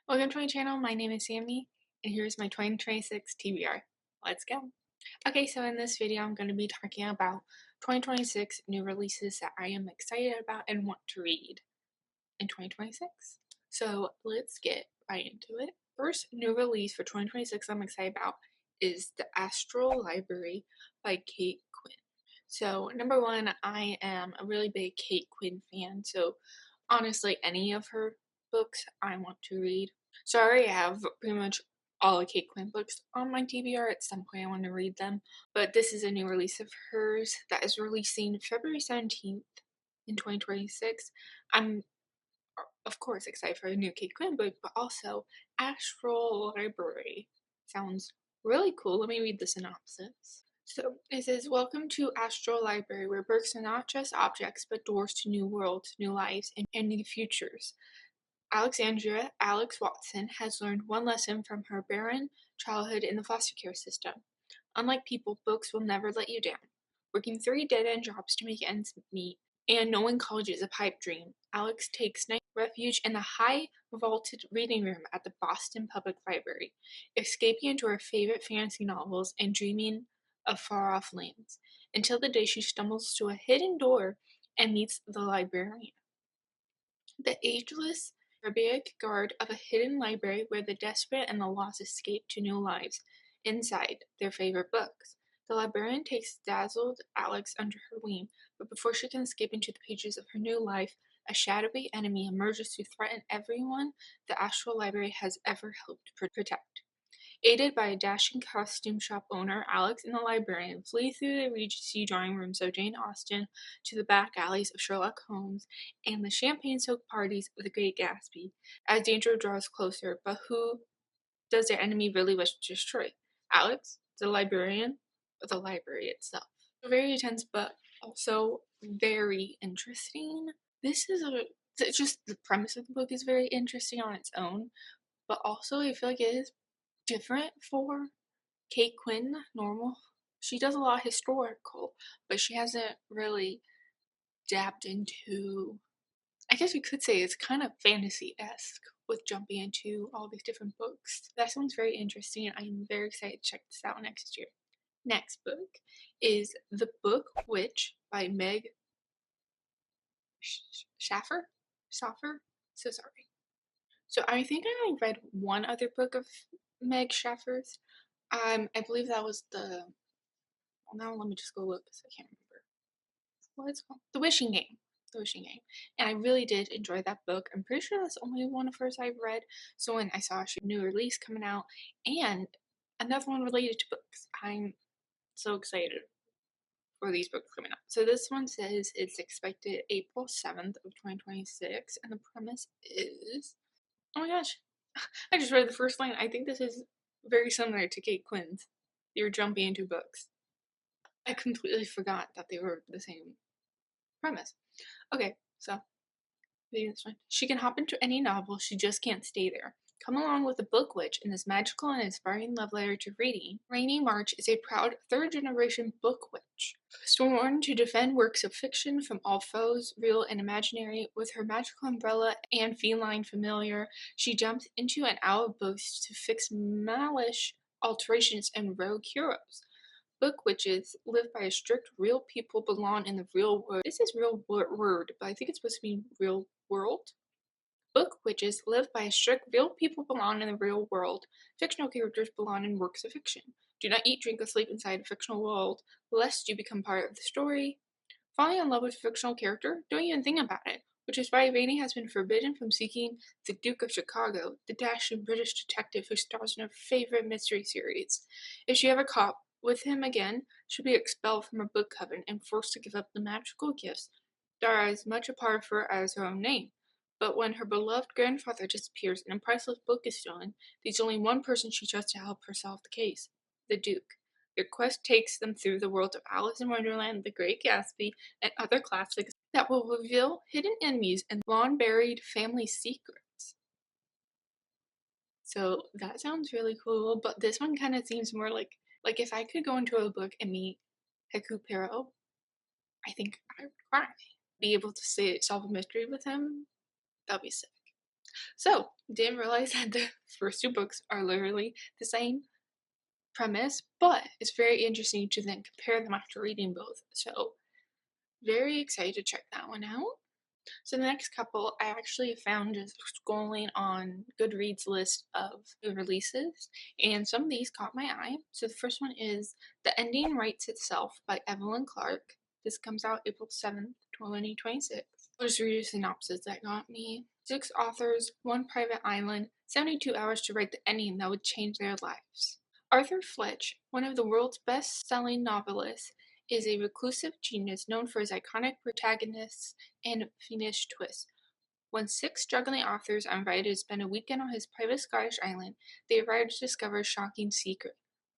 Welcome to my channel. My name is Sami, and here's my 2026 TBR. Let's go. Okay, so in this video, I'm going to be talking about 2026 new releases that I am excited about and want to read in 2026. So let's get right into it. First new release for 2026 I'm excited about is The Astral Library by Kate Quinn. So number one, I am a really big Kate Quinn fan, so honestly any of her books I want to read. So I already have pretty much all of Kate Quinn books on my TBR. At some point I want to read them, but this is a new release of hers that is releasing February 17th in 2026. I'm of course excited for a new Kate Quinn book, but also Astral Library sounds really cool. Let me read the synopsis. So it says, welcome to Astral Library, where books are not just objects, but doors to new worlds, new lives, and new futures. Alexandria Alex Watson has learned one lesson from her barren childhood in the foster care system. Unlike people, books will never let you down. Working 3 dead-end jobs to make ends meet, and knowing college is a pipe dream, Alex takes night refuge in the high vaulted reading room at the Boston Public Library, escaping into her favorite fantasy novels and dreaming of far-off lands, until the day she stumbles to a hidden door and meets the librarian. The ageless, barbaric guard of a hidden library where the desperate and the lost escape to new lives inside their favorite books. The librarian takes dazzled Alex under her wing, but before she can escape into the pages of her new life, a shadowy enemy emerges to threaten everyone the Astral Library has ever helped protect. Aided by a dashing costume shop owner, Alex and the librarian flee through the Regency drawing rooms of Jane Austen to the back alleys of Sherlock Holmes and the champagne-soaked parties of the Great Gatsby as danger draws closer. But who does their enemy really wish to destroy? Alex, the librarian, or the library itself? Very tense, but also very interesting. Just the premise of the book is very interesting on its own, but also I feel like it is different for Kate Quinn. Normal. She does a lot of historical, but she hasn't really dabbed into, I guess we could say it's kind of fantasy-esque with jumping into all these different books. That sounds very interesting. I'm very excited to check this out next year. Next book is The Book Witch by Meg Schaffer? So sorry. So I think I read one other book of Meg Schaffer's. I believe that was well, now let me just go look because I can't remember what it's called. The Wishing Game. The Wishing Game. And I really did enjoy that book. I'm pretty sure that's only one of hers I've read. So when I saw a new release coming out and another one related to books, I'm so excited for these books coming out. So this one says it's expected April 7th of 2026, and the premise is, oh my gosh, I just read the first line. I think this is very similar to Kate Quinn's. You're jumping into books. I completely forgot that they were the same premise. Okay, so reading this one. She can hop into any novel, she just can't stay there. Come along with the Book Witch in this magical and inspiring love letter to reading. Rainey March is a proud third-generation book witch, sworn to defend works of fiction from all foes, real and imaginary. With her magical umbrella and feline familiar, she jumps into and out of books to fix malish alterations and rogue heroes. Book witches live by a strict real people belong in the real world. This is real word, but I think it's supposed to mean real world. Book witches live by a strict real people belong in the real world. Fictional characters belong in works of fiction. Do not eat, drink, or sleep inside a fictional world, lest you become part of the story. Falling in love with a fictional character? Don't even think about it. Which is why Rainey has been forbidden from seeking the Duke of Chicago, the dashing British detective who stars in her favorite mystery series. If she ever caught with him again, she'll be expelled from her book coven and forced to give up the magical gifts that are as much a part of her as her own name. But when her beloved grandfather disappears and a priceless book is stolen, there's only one person she trusts to help her solve the case: the Duke. Their quest takes them through the world of Alice in Wonderland, The Great Gatsby, and other classics that will reveal hidden enemies and long-buried family secrets. So that sounds really cool, but this one kind of seems more like if I could go into a book and meet Hercule Poirot, I think I would cry. be able to solve a mystery with him, that'd be sick. So, didn't realize that the first two books are literally the same premise, but it's very interesting to then compare them after reading both. So, very excited to check that one out. So the next couple I actually found just scrolling on Goodreads list of new releases, and some of these caught my eye. So the first one is The Ending Writes Itself by Evelyn Clark. This comes out April 7th, 2026. I'll just read a synopsis that got me. 6 authors, 1 private island, 72 hours to write the ending that would change their lives. Arthur Fletch, one of the world's best-selling novelists, is a reclusive genius known for his iconic protagonists and fiendish twists. When 6 struggling authors are invited to spend a weekend on his private Scottish island, they arrive to discover a shocking secret.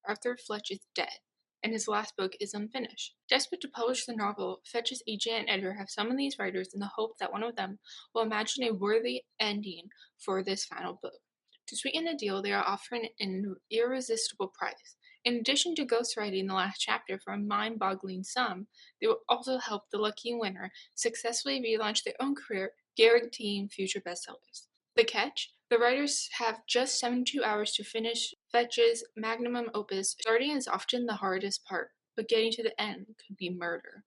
Arthur Fletch is dead, and his last book is unfinished. Desperate to publish the novel, Fletch's agent and editor have summoned these writers in the hope that one of them will imagine a worthy ending for this final book. To sweeten the deal, they are offering an irresistible prize. In addition to ghostwriting the last chapter for a mind-boggling sum, they will also help the lucky winner successfully relaunch their own career, guaranteeing future bestsellers. The catch? The writers have just 72 hours to finish Fletch's magnum opus. Starting is often the hardest part, but getting to the end could be murder.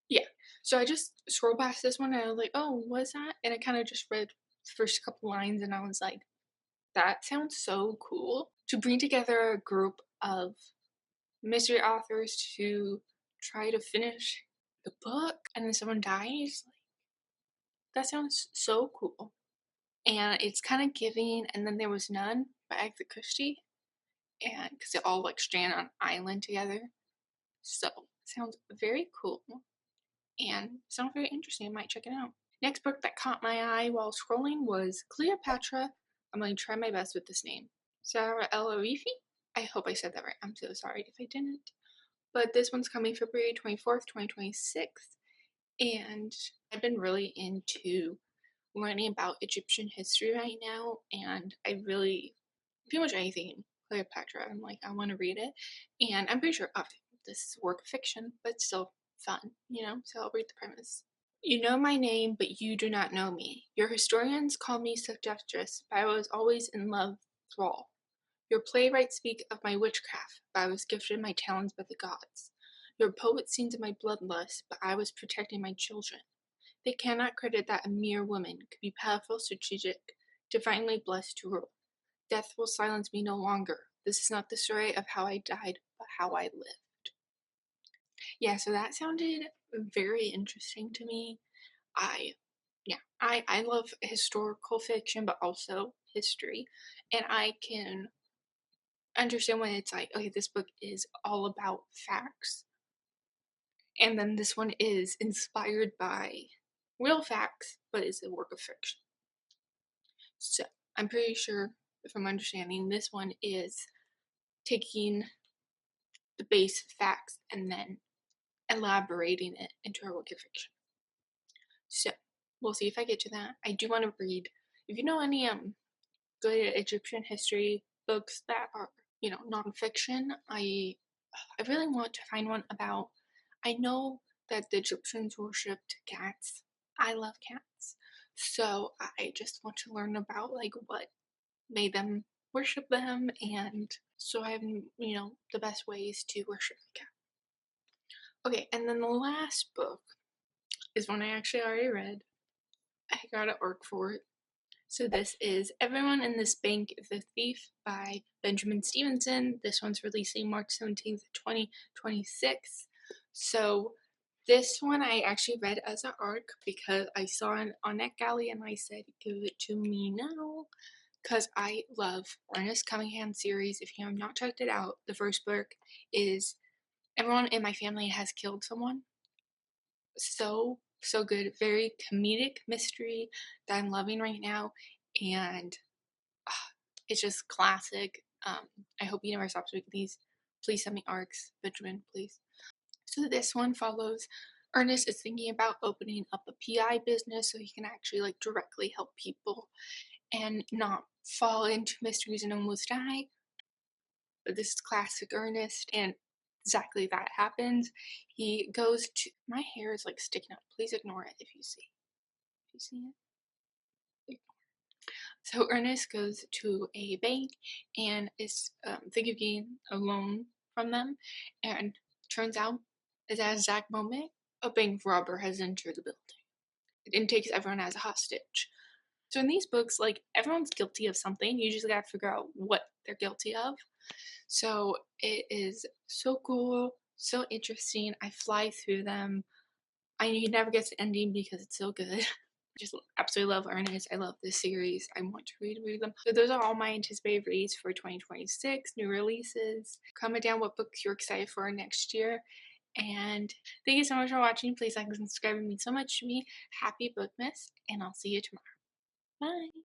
Yeah, so I just scrolled past this one and I was like, oh, what's that? And I kind of just read the first couple lines and I was like, that sounds so cool. To bring together a group of mystery authors to try to finish the book and then someone dies, like, that sounds so cool. And it's kind of giving, and then there was none by Agatha Christie, and because they all like strand on an island together. So sounds very cool and sounds very interesting. I might check it out. Next book that caught my eye while scrolling was Cleopatra. I'm going to try my best with this name. Sarah El Arifi? I hope I said that right. I'm so sorry if I didn't. But this one's coming February 24th, 2026. And I've been really into learning about Egyptian history right now. And I really, pretty much anything Cleopatra, I'm like, I want to read it. And I'm pretty sure this is a work of fiction, but still fun, So I'll read the premise. You know my name, but you do not know me. Your historians call me seductress, but I was always in love, thrall. Your playwrights speak of my witchcraft, but I was gifted my talents by the gods. Your poet sings of my bloodlust, but I was protecting my children. They cannot credit that a mere woman could be powerful, strategic, divinely blessed to rule. Death will silence me no longer. This is not the story of how I died, but how I lived. Yeah, so that sounded very interesting to me. I love historical fiction, but also history, and I can understand when it's like, okay, this book is all about facts, and then this one is inspired by real facts, but it's a work of fiction. So I'm pretty sure, if I'm understanding, this one is taking the base facts and then elaborating it into a work of fiction. So we'll see if I get to that. I do want to read, if you know any good Egyptian history books that are, nonfiction, I really want to find one about, I know that the Egyptians worshipped cats. I love cats. So I just want to learn about like what made them worship them, and so I have, the best ways to worship the cat. Okay, and then the last book is one I actually already read. I got an arc for it. So this is Everyone in This Bank is a Thief by Benjamin Stevenson. This one's releasing March 17th, 2026. So this one I actually read as an arc because I saw it on NetGalley and I said, give it to me now. Because I love Ernest Cunningham series. If you have not checked it out, the first book is Everyone in My Family Has Killed Someone. So good. Very comedic mystery that I'm loving right now, and it's just classic. I hope he never stops making these. Please send me arcs, Benjamin, please. So this one follows Ernest is thinking about opening up a PI business so he can actually like directly help people and not fall into mysteries and almost die. But this is classic Ernest, and exactly that happens. He goes to my hair is like sticking up. Please ignore it if you see. If you see it. So Ernest goes to a bank and is thinking of getting a loan from them, and turns out at that exact moment a bank robber has entered the building and takes everyone as a hostage. So in these books, like everyone's guilty of something. You just gotta figure out what they're guilty of. So it is so cool, so interesting. I fly through them. I never get to ending because it's so good. Just absolutely love Ernest. I love this series. I want to read them. So those are all my anticipated reads for 2026, new releases. Comment down what books you're excited for next year. And thank you so much for watching. Please like and subscribe. It means so much to me. Happy Bookmas, and I'll see you tomorrow. Bye.